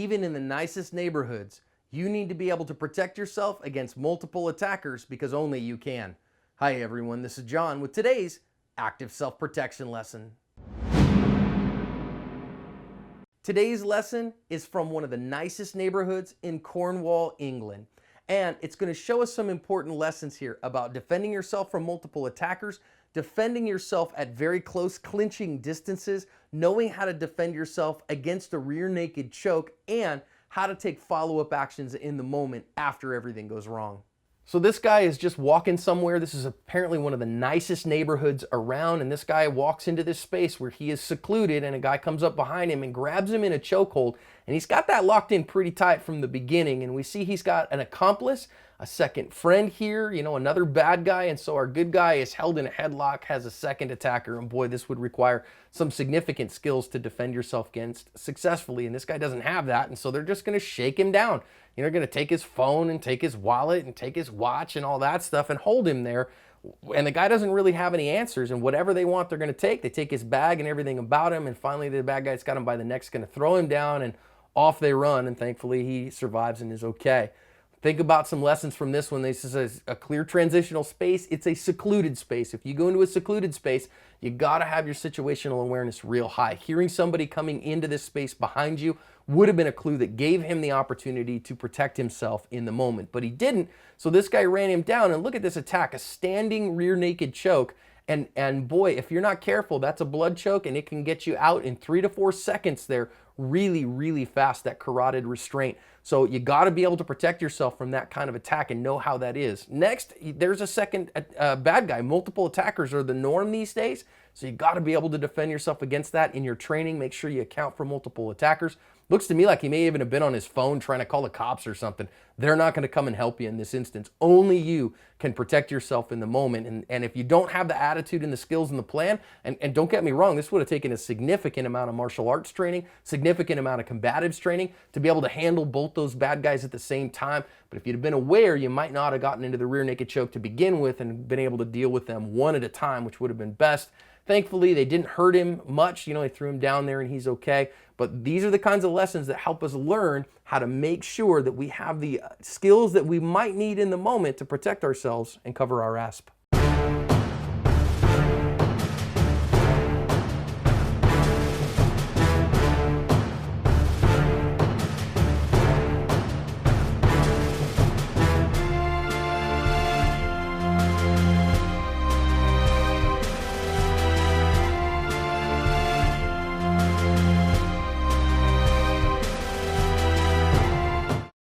Even in the nicest neighborhoods, you need to be able to protect yourself against multiple attackers because only you can. Hi everyone, this is John with today's active self-protection lesson. Today's lesson is from one of the nicest neighborhoods in Cornwall, England. And it's going to show us some important lessons here about defending yourself from multiple attackers, defending yourself at very close clinching distances, knowing how to defend yourself against a rear naked choke, and how to take follow-up actions in the moment after everything goes wrong. So this guy is just walking somewhere. This is apparently one of the nicest neighborhoods around, and this guy walks into this space where he is secluded, and a guy comes up behind him and grabs him in a chokehold, and he's got that locked in pretty tight from the beginning, and we see he's got an accomplice, a second friend here, another bad guy, and so our good guy is held in a headlock, has a second attacker, and boy, this would require some significant skills to defend yourself against successfully, and this guy doesn't have that, and so they're just going to shake him down. They're going to take his phone and take his wallet and take his watch and all that stuff and hold him there, and the guy doesn't really have any answers, and whatever they want they're going to take. They take his bag and everything about him, and finally the bad guy's got him by the neck, is going to throw him down, and off they run, and thankfully he survives and is okay. Think about some lessons from this one. This is a clear transitional space. It's a secluded space. If you go into a secluded space, you got to have your situational awareness real high. Hearing somebody coming into this space behind you would have been a clue that gave him the opportunity to protect himself in the moment, but he didn't. So this guy ran him down, and look at this attack, a standing rear naked choke. And boy, if you're not careful, that's a blood choke, and it can get you out in 3 to 4 seconds there really, really fast, that carotid restraint. So you got to be able to protect yourself from that kind of attack and know how that is. Next, there's a second bad guy. Multiple attackers are the norm these days, so you got to be able to defend yourself against that in your training. Make sure you account for multiple attackers. Looks to me like he may even have been on his phone trying to call the cops or something. They're not going to come and help you in this instance. Only you can protect yourself in the moment. And if you don't have the attitude and the skills and the plan, and don't get me wrong, this would have taken a significant amount of martial arts training, significant amount of combatives training to be able to handle both those bad guys at the same time. But if you'd have been aware, you might not have gotten into the rear naked choke to begin with and been able to deal with them one at a time, which would have been best. Thankfully, they didn't hurt him much. They threw him down there and he's okay. But these are the kinds of lessons that help us learn how to make sure that we have the skills that we might need in the moment to protect ourselves and cover our asp.